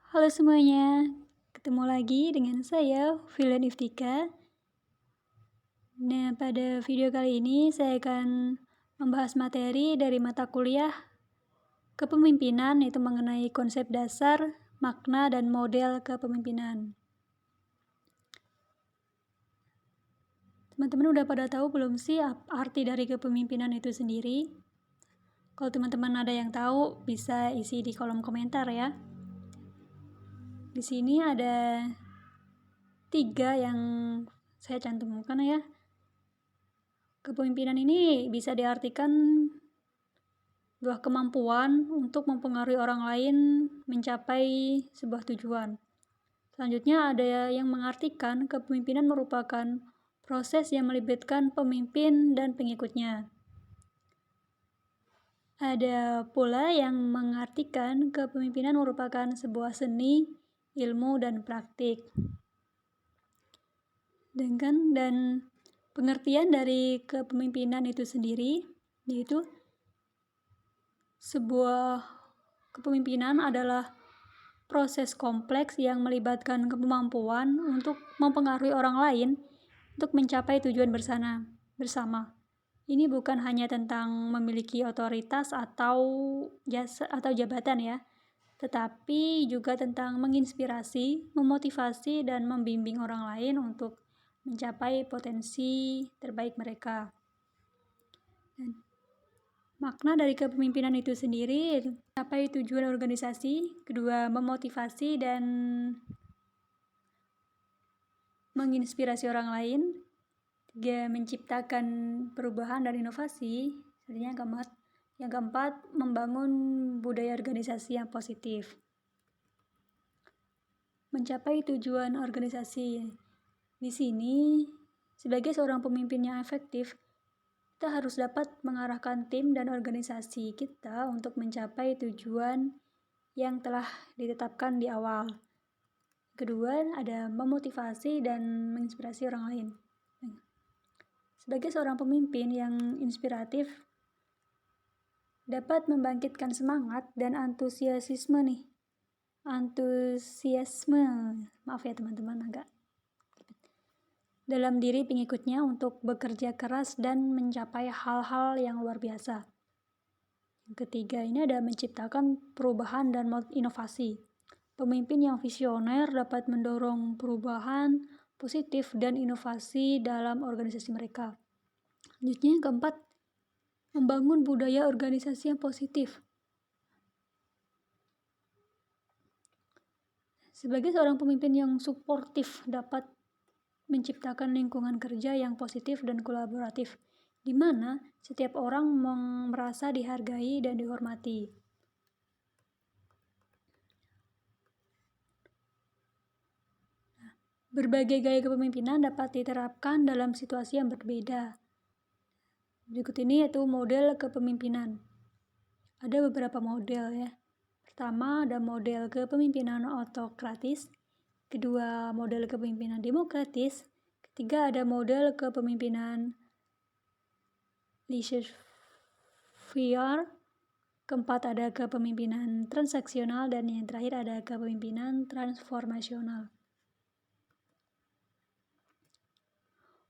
Halo semuanya, ketemu lagi dengan saya, Filan Iftika. Nah, pada video kali ini saya akan membahas materi dari mata kuliah kepemimpinan, yaitu mengenai konsep dasar, makna, dan model kepemimpinan. Teman-teman udah pada tahu belum sih arti dari kepemimpinan itu sendiri? Kalau teman-teman ada yang tahu, bisa isi di kolom komentar ya. Di sini ada 3 yang saya cantumkan ya. Kepemimpinan ini bisa diartikan sebuah kemampuan untuk mempengaruhi orang lain mencapai sebuah tujuan. Selanjutnya ada yang mengartikan kepemimpinan merupakan proses yang melibatkan pemimpin dan pengikutnya. Ada pula yang mengartikan kepemimpinan merupakan sebuah seni, ilmu, dan praktik. Dan pengertian dari kepemimpinan itu sendiri yaitu sebuah kepemimpinan adalah proses kompleks yang melibatkan kemampuan untuk mempengaruhi orang lain untuk mencapai tujuan bersama. Ini bukan hanya tentang memiliki otoritas atau jasa atau jabatan ya, tetapi juga tentang menginspirasi, memotivasi, dan membimbing orang lain untuk mencapai potensi terbaik mereka. Makna dari kepemimpinan itu sendiri mencapai tujuan organisasi, kedua memotivasi dan menginspirasi orang lain, tiga menciptakan perubahan dan inovasi, yang keempat membangun budaya organisasi yang positif. Mencapai tujuan organisasi di sini sebagai seorang pemimpin yang efektif, kita harus dapat mengarahkan tim dan organisasi kita untuk mencapai tujuan yang telah ditetapkan di awal. Kedua, ada memotivasi dan menginspirasi orang lain. Sebagai seorang pemimpin yang inspiratif, dapat membangkitkan semangat dan antusiasme maaf ya teman-teman agak dalam diri pengikutnya untuk bekerja keras dan mencapai hal-hal yang luar biasa. Yang ketiga, ini ada menciptakan perubahan dan inovasi. Pemimpin yang visioner dapat mendorong perubahan positif dan inovasi dalam organisasi mereka. Selanjutnya, yang keempat, membangun budaya organisasi yang positif. Sebagai seorang pemimpin yang suportif dapat menciptakan lingkungan kerja yang positif dan kolaboratif, di mana setiap orang merasa dihargai dan dihormati. Berbagai gaya kepemimpinan dapat diterapkan dalam situasi yang berbeda. Berikut ini yaitu model kepemimpinan. Ada beberapa model ya. Pertama, ada model kepemimpinan autokratis. Kedua, model kepemimpinan demokratis. Ketiga, ada model kepemimpinan laissez-faire. Keempat, ada kepemimpinan transaksional. Dan yang terakhir, ada kepemimpinan transformasional.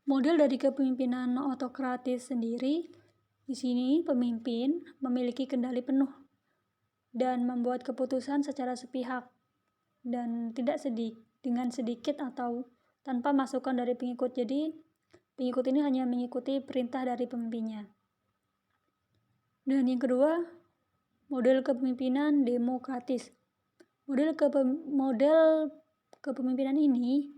Model dari kepemimpinan autokratis sendiri, di sini pemimpin memiliki kendali penuh dan membuat keputusan secara sepihak dan tidak dengan sedikit atau tanpa masukan dari pengikut. Jadi pengikut ini hanya mengikuti perintah dari pemimpinnya. Dan yang kedua, model kepemimpinan demokratis. Model kepemimpinan ini,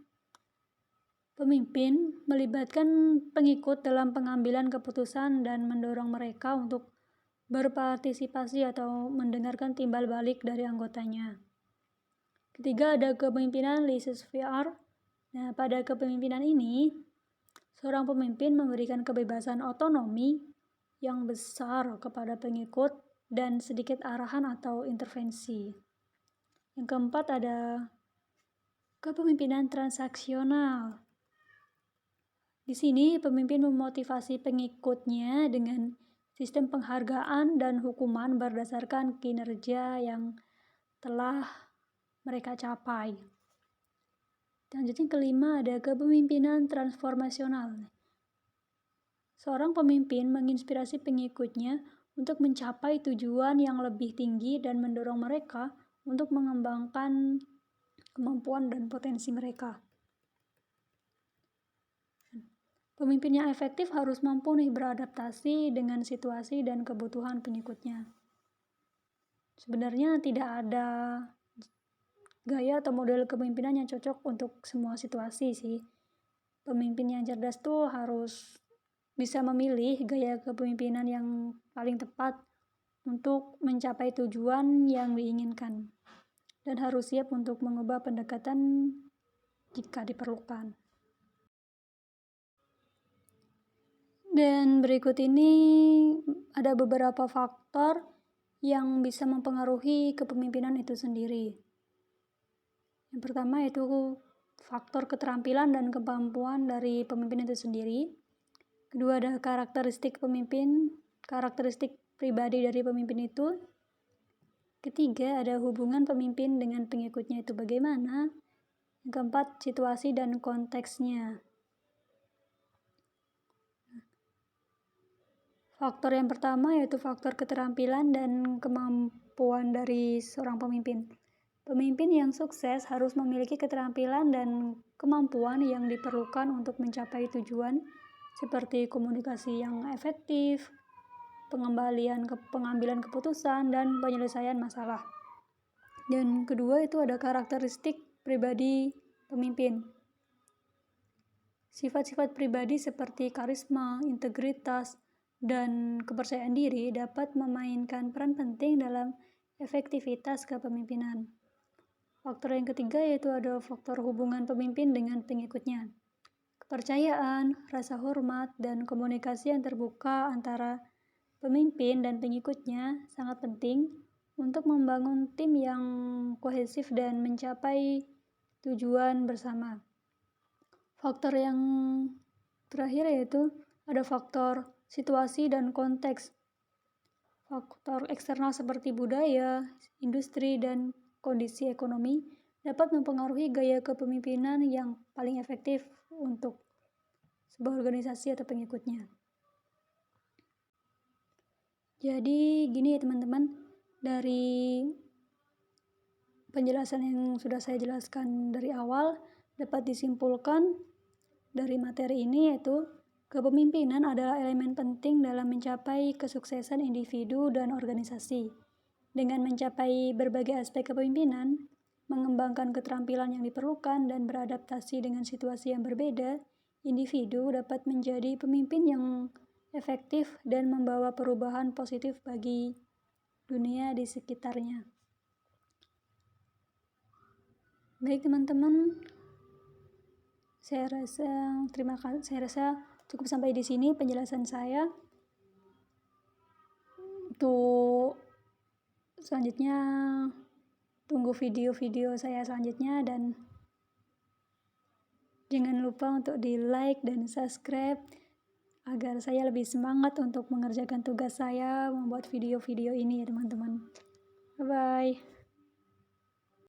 pemimpin melibatkan pengikut dalam pengambilan keputusan dan mendorong mereka untuk berpartisipasi atau mendengarkan timbal balik dari anggotanya. Ketiga, ada kepemimpinan laissez-faire. Nah, pada kepemimpinan ini, seorang pemimpin memberikan kebebasan otonomi yang besar kepada pengikut dan sedikit arahan atau intervensi. Yang keempat, ada kepemimpinan transaksional. Di sini, pemimpin memotivasi pengikutnya dengan sistem penghargaan dan hukuman berdasarkan kinerja yang telah mereka capai. Selanjutnya kelima ada kepemimpinan transformasional. Seorang pemimpin menginspirasi pengikutnya untuk mencapai tujuan yang lebih tinggi dan mendorong mereka untuk mengembangkan kemampuan dan potensi mereka. Pemimpin yang efektif harus mampu beradaptasi dengan situasi dan kebutuhan pengikutnya. Sebenarnya tidak ada gaya atau model kepemimpinan yang cocok untuk semua situasi sih. Pemimpin yang cerdas tuh harus bisa memilih gaya kepemimpinan yang paling tepat untuk mencapai tujuan yang diinginkan, dan harus siap untuk mengubah pendekatan jika diperlukan. Dan berikut ini ada beberapa faktor yang bisa mempengaruhi kepemimpinan itu sendiri. Yang pertama yaitu faktor keterampilan dan kemampuan dari pemimpin itu sendiri. Kedua ada karakteristik pemimpin, karakteristik pribadi dari pemimpin itu. Ketiga ada hubungan pemimpin dengan pengikutnya itu bagaimana. Yang keempat situasi dan konteksnya. Faktor yang pertama yaitu faktor keterampilan dan kemampuan dari seorang pemimpin. Pemimpin yang sukses harus memiliki keterampilan dan kemampuan yang diperlukan untuk mencapai tujuan seperti komunikasi yang efektif, pengambilan keputusan, dan penyelesaian masalah. Dan kedua itu ada karakteristik pribadi pemimpin. Sifat-sifat pribadi seperti karisma, integritas, dan kepercayaan diri dapat memainkan peran penting dalam efektivitas kepemimpinan. Faktor yang ketiga yaitu ada faktor hubungan pemimpin dengan pengikutnya. Kepercayaan, rasa hormat, dan komunikasi yang terbuka antara pemimpin dan pengikutnya sangat penting untuk membangun tim yang kohesif dan mencapai tujuan bersama. Faktor yang terakhir yaitu ada faktor situasi dan konteks. Faktor eksternal seperti budaya, industri, dan kondisi ekonomi dapat mempengaruhi gaya kepemimpinan yang paling efektif untuk sebuah organisasi atau pengikutnya. Jadi gini ya teman-teman, dari penjelasan yang sudah saya jelaskan dari awal dapat disimpulkan dari materi ini yaitu kepemimpinan adalah elemen penting dalam mencapai kesuksesan individu dan organisasi. Dengan mencapai berbagai aspek kepemimpinan, mengembangkan keterampilan yang diperlukan, dan beradaptasi dengan situasi yang berbeda, individu dapat menjadi pemimpin yang efektif dan membawa perubahan positif bagi dunia di sekitarnya. Baik teman-teman, saya rasa cukup sampai di sini penjelasan saya. Untuk selanjutnya tunggu video-video saya selanjutnya, dan jangan lupa untuk di like dan subscribe agar saya lebih semangat untuk mengerjakan tugas saya membuat video-video ini ya teman-teman. Bye-bye.